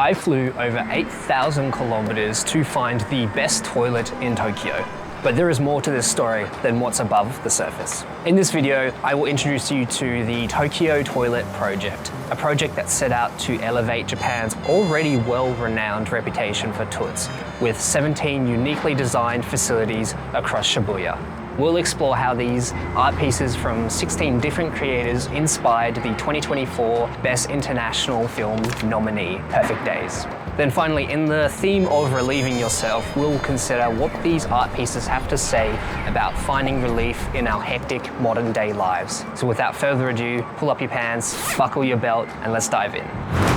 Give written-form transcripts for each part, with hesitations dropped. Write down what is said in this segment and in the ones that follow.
I flew over 8,000 kilometers to find the best toilet in Tokyo. But there is more to this story than what's above the surface. In this video, I will introduce you to the Tokyo Toilet Project, a project that set out to elevate Japan's already well-renowned reputation for toilets, with 17 uniquely designed facilities across Shibuya. We'll explore how these art pieces from 16 different creators inspired the 2024 Best International Film nominee, Perfect Days. Then finally, in the theme of relieving yourself, we'll consider what these art pieces have to say about finding relief in our hectic modern day lives. So without further ado, pull up your pants, buckle your belt, and let's dive in.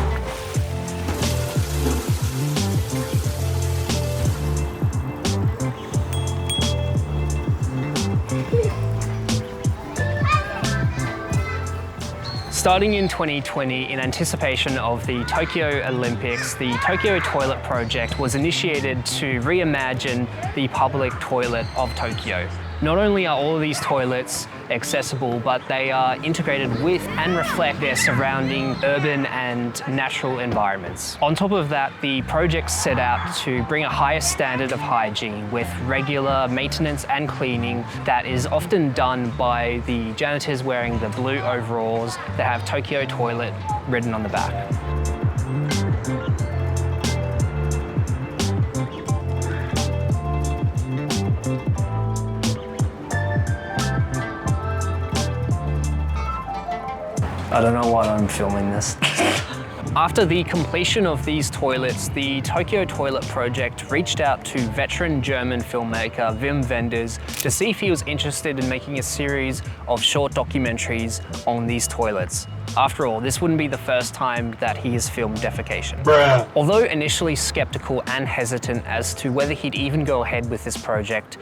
Starting in 2020, in anticipation of the Tokyo Olympics, the Tokyo Toilet Project was initiated to reimagine the public toilet of Tokyo. Not only are all of these toilets accessible, but they are integrated with and reflect their surrounding urban and natural environments. On top of that, the project set out to bring a higher standard of hygiene with regular maintenance and cleaning that is often done by the janitors wearing the blue overalls that have Tokyo Toilet written on the back. I don't know why I'm filming this. After the completion of these toilets, the Tokyo Toilet Project reached out to veteran German filmmaker Wim Wenders to see if he was interested in making a series of short documentaries on these toilets. After all, this wouldn't be the first time that he has filmed defecation. Bruh. Although initially skeptical and hesitant as to whether he'd even go ahead with this project,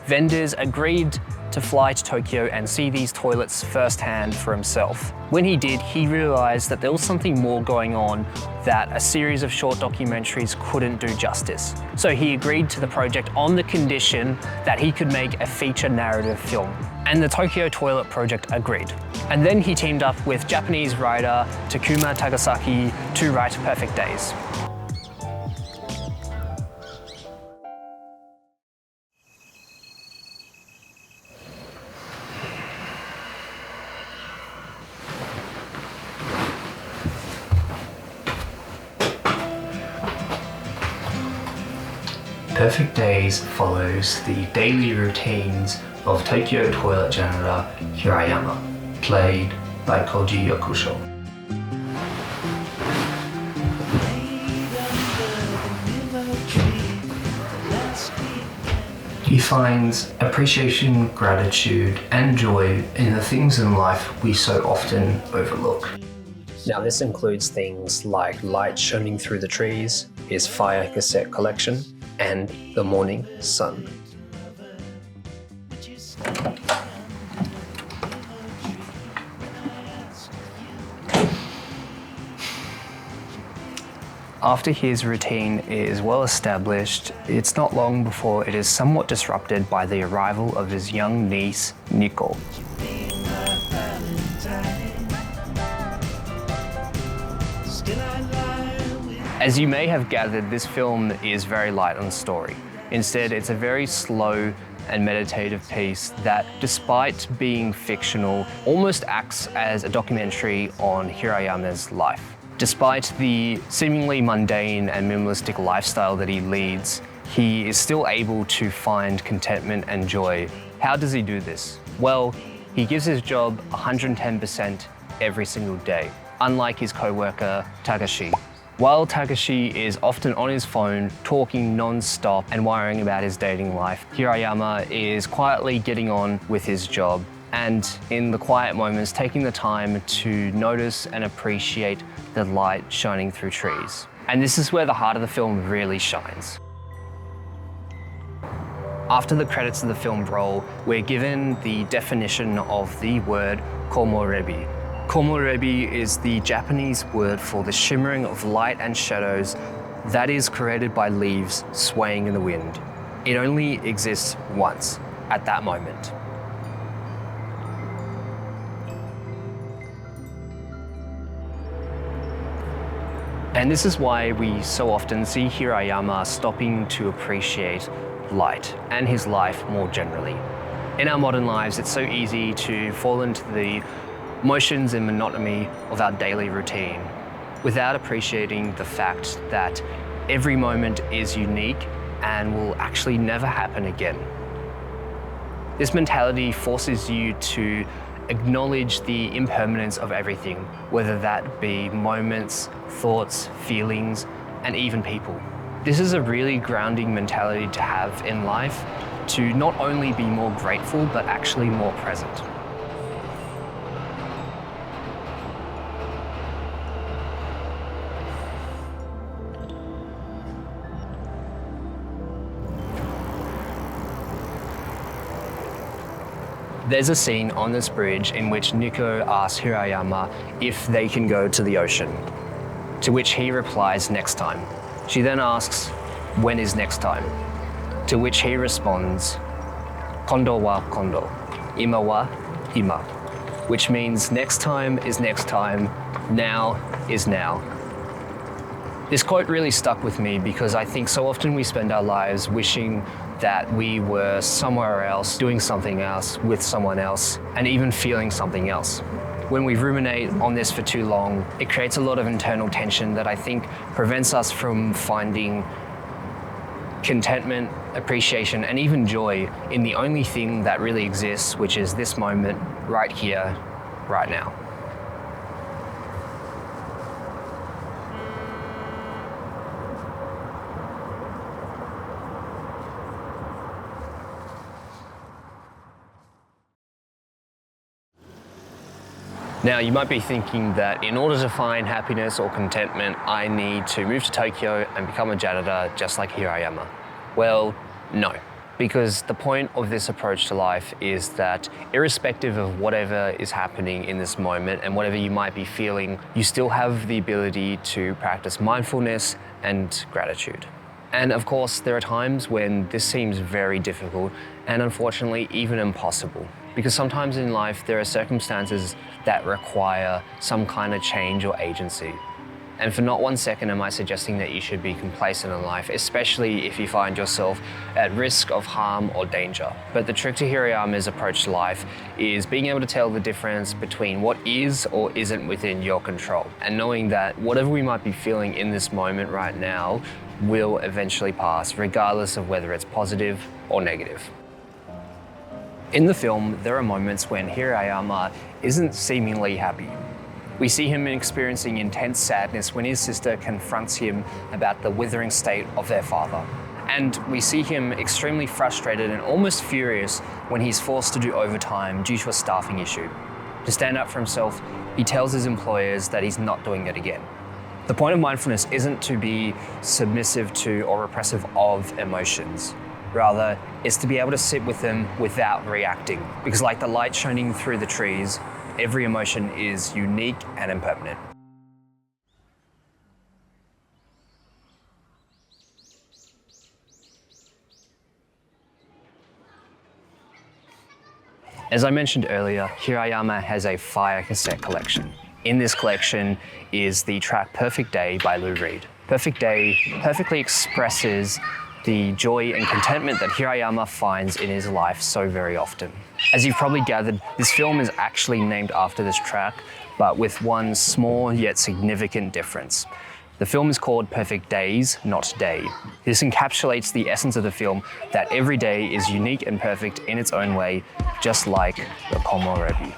Wenders agreed to fly to Tokyo and see these toilets firsthand for himself. When he did, he realized that there was something more going on that a series of short documentaries couldn't do justice. So he agreed to the project on the condition that he could make a feature narrative film. And the Tokyo Toilet Project agreed. And then he teamed up with Japanese writer Takuma Tagasaki to write Perfect Days. Perfect Days follows the daily routines of Tokyo toilet janitor Hirayama, played by Koji Yakusho. He finds appreciation, gratitude, and joy in the things in life we so often overlook. Now this includes things like light shining through the trees, his fire cassette collection, and the morning sun. After his routine is well established, it's not long before it is somewhat disrupted by the arrival of his young niece, Nico. As you may have gathered, this film is very light on story. Instead, it's a very slow and meditative piece that, despite being fictional, almost acts as a documentary on Hirayama's life. Despite the seemingly mundane and minimalistic lifestyle that he leads, he is still able to find contentment and joy. How does he do this? Well, he gives his job 110% every single day, unlike his co-worker Takashi. While Takashi is often on his phone, talking non-stop and worrying about his dating life, Hirayama is quietly getting on with his job and, in the quiet moments, taking the time to notice and appreciate the light shining through trees. And this is where the heart of the film really shines. After the credits of the film roll, we're given the definition of the word komorebi. Komorebi is the Japanese word for the shimmering of light and shadows that is created by leaves swaying in the wind. It only exists once, at that moment. And this is why we so often see Hirayama stopping to appreciate light and his life more generally. In our modern lives, it's so easy to fall into the motions and monotony of our daily routine without appreciating the fact that every moment is unique and will actually never happen again. This mentality forces you to acknowledge the impermanence of everything, whether that be moments, thoughts, feelings, and even people. This is a really grounding mentality to have in life, to not only be more grateful, but actually more present. There's a scene on this bridge in which Nico asks Hirayama if they can go to the ocean, to which he replies, next time. She then asks, when is next time? To which he responds, kondo wa kondo, ima wa ima, which means next time is next time, now is now. This quote really stuck with me because I think so often we spend our lives wishing that we were somewhere else, doing something else, with someone else, and even feeling something else. When we ruminate on this for too long, it creates a lot of internal tension that I think prevents us from finding contentment, appreciation, and even joy in the only thing that really exists, which is this moment, right here, right now. Now, you might be thinking that in order to find happiness or contentment, I need to move to Tokyo and become a janitor just like Hirayama. Well, no. Because the point of this approach to life is that irrespective of whatever is happening in this moment and whatever you might be feeling, you still have the ability to practice mindfulness and gratitude. And of course, there are times when this seems very difficult and unfortunately even impossible. Because sometimes in life, there are circumstances that require some kind of change or agency. And for not one second am I suggesting that you should be complacent in life, especially if you find yourself at risk of harm or danger. But the trick to Hirayama's approach to life is being able to tell the difference between what is or isn't within your control, and knowing that whatever we might be feeling in this moment right now will eventually pass, regardless of whether it's positive or negative. In the film, there are moments when Hirayama isn't seemingly happy. We see him experiencing intense sadness when his sister confronts him about the withering state of their father. And we see him extremely frustrated and almost furious when he's forced to do overtime due to a staffing issue. To stand up for himself, he tells his employers that he's not doing it again. The point of mindfulness isn't to be submissive to or repressive of emotions. Rather, it's to be able to sit with them without reacting. Because like the light shining through the trees, every emotion is unique and impermanent. As I mentioned earlier, Hirayama has a fire cassette collection. In this collection is the track Perfect Day by Lou Reed. Perfect Day perfectly expresses the joy and contentment that Hirayama finds in his life so very often. As you've probably gathered, this film is actually named after this track, but with one small yet significant difference. The film is called Perfect Days, not Day. This encapsulates the essence of the film that every day is unique and perfect in its own way, just like the Komorebi.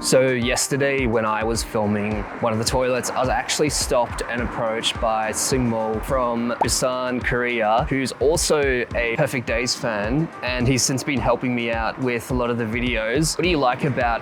So yesterday when I was filming one of the toilets, I was actually stopped and approached by Sungmo from Busan, Korea, who's also a Perfect Days fan, and he's since been helping me out with a lot of the videos. What do you like about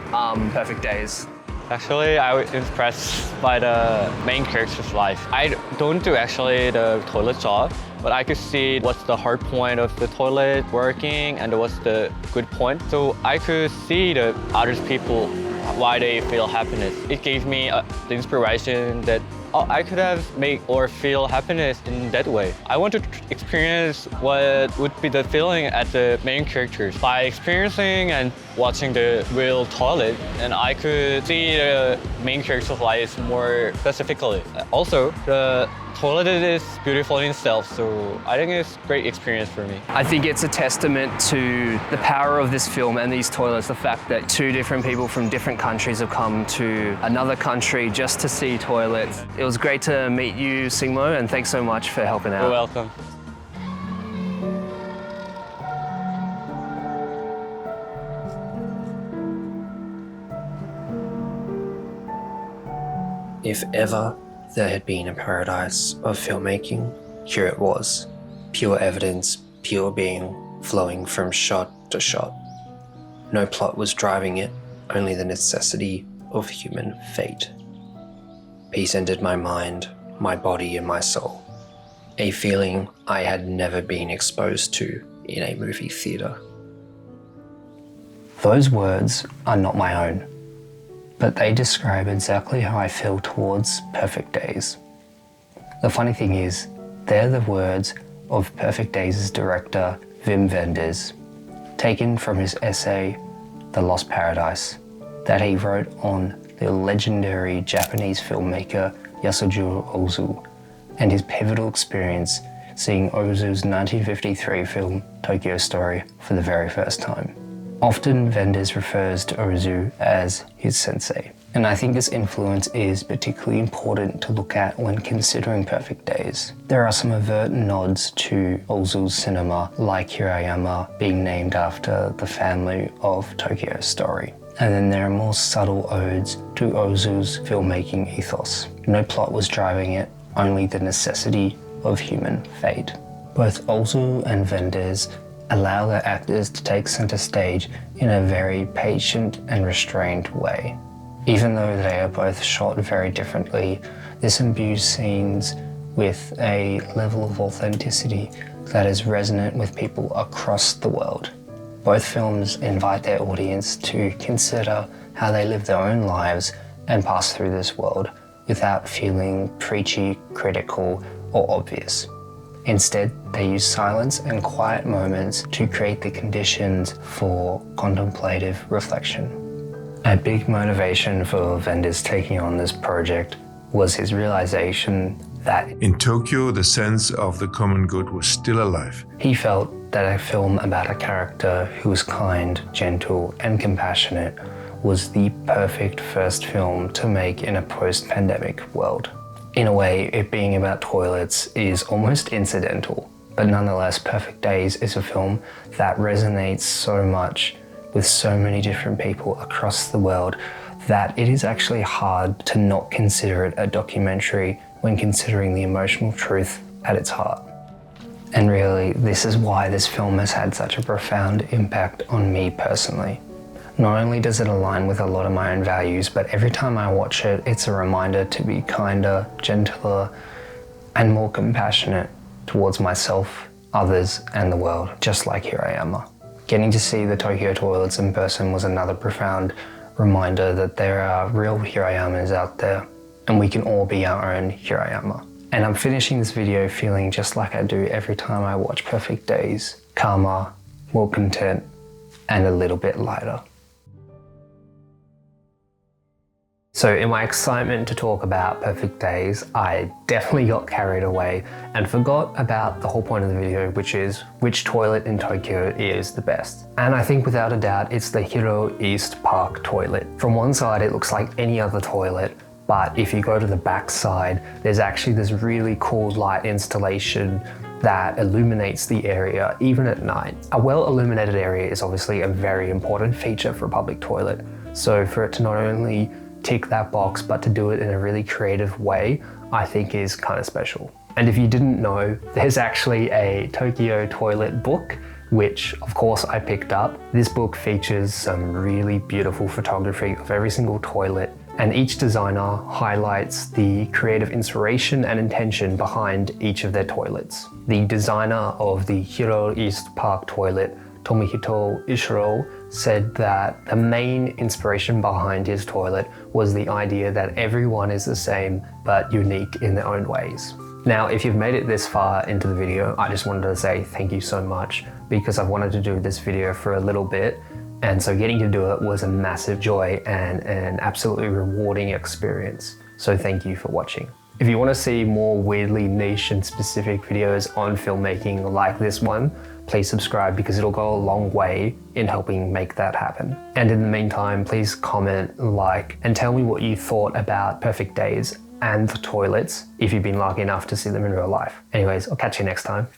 Perfect Days? Actually, I was impressed by the main character's life. I don't do actually the toilet job, but I could see what's the hard point of the toilet working and what's the good point. So I could see the other people, why they feel happiness. It gave me the inspiration that I could have made or feel happiness in that way. I want to experience what would be the feeling at the main characters by experiencing and watching the real toilet, and I could see the main character's life more specifically. Also, the toilet is beautiful in itself, so I think it's a great experience for me. I think it's a testament to the power of this film and these toilets, the fact that two different people from different countries have come to another country just to see toilets. It was great to meet you, Singmo, and thanks so much for helping out. You're welcome. If ever there had been a paradise of filmmaking, here it was. Pure evidence, pure being, flowing from shot to shot. No plot was driving it, only the necessity of human fate. Peace entered my mind, my body and my soul. A feeling I had never been exposed to in a movie theatre. Those words are not my own, but they describe exactly how I feel towards Perfect Days. The funny thing is, they're the words of Perfect Days' director, Wim Wenders, taken from his essay, The Lost Paradise, that he wrote on the legendary Japanese filmmaker Yasujiro Ozu, and his pivotal experience seeing Ozu's 1953 film Tokyo Story for the very first time. Often Wenders refers to Ozu as his sensei, and I think this influence is particularly important to look at when considering Perfect Days. There are some overt nods to Ozu's cinema, like Hirayama being named after the family of Tokyo Story. And then there are more subtle odes to Ozu's filmmaking ethos. No plot was driving it, only the necessity of human fate. Both Ozu and Wenders allow their actors to take center stage in a very patient and restrained way. Even though they are both shot very differently, this imbues scenes with a level of authenticity that is resonant with people across the world. Both films invite their audience to consider how they live their own lives and pass through this world without feeling preachy, critical, or obvious. Instead, they use silence and quiet moments to create the conditions for contemplative reflection. A big motivation for Wenders taking on this project was his realization that in Tokyo, the sense of the common good was still alive. He felt that a film about a character who was kind, gentle, and compassionate was the perfect first film to make in a post-pandemic world. In a way, it being about toilets is almost incidental, but nonetheless, Perfect Days is a film that resonates so much with so many different people across the world that it is actually hard to not consider it a documentary when considering the emotional truth at its heart. And really, this is why this film has had such a profound impact on me personally. Not only does it align with a lot of my own values, but every time I watch it, it's a reminder to be kinder, gentler, and more compassionate towards myself, others, and the world, just like Hirayama. Getting to see the Tokyo toilets in person was another profound reminder that there are real Hirayamas out there, and we can all be our own Hirayama. And I'm finishing this video feeling just like I do every time I watch Perfect Days, calmer, more content, and a little bit lighter. So in my excitement to talk about Perfect Days, I definitely got carried away and forgot about the whole point of the video, which is which toilet in Tokyo is the best. And I think without a doubt, it's the Hiroyama Park toilet. From one side, it looks like any other toilet, but if you go to the back side, there's actually this really cool light installation that illuminates the area even at night. A well-illuminated area is obviously a very important feature for a public toilet. So for it to not only tick that box, but to do it in a really creative way, I think is kind of special. And if you didn't know, there's actually a Tokyo toilet book, which of course I picked up. This book features some really beautiful photography of every single toilet, and each designer highlights the creative inspiration and intention behind each of their toilets. The designer of the Hiroyama Park toilet Tomohito Ishiro, said that the main inspiration behind his toilet was the idea that everyone is the same but unique in their own ways. Now, if you've made it this far into the video, I just wanted to say thank you so much, because I've wanted to do this video for a little bit, and so getting to do it was a massive joy and an absolutely rewarding experience. So thank you for watching. If you want to see more weirdly niche and specific videos on filmmaking like this one, please subscribe, because it'll go a long way in helping make that happen. And in the meantime, please comment, like, and tell me what you thought about Perfect Days and the toilets if you've been lucky enough to see them in real life. Anyways, I'll catch you next time.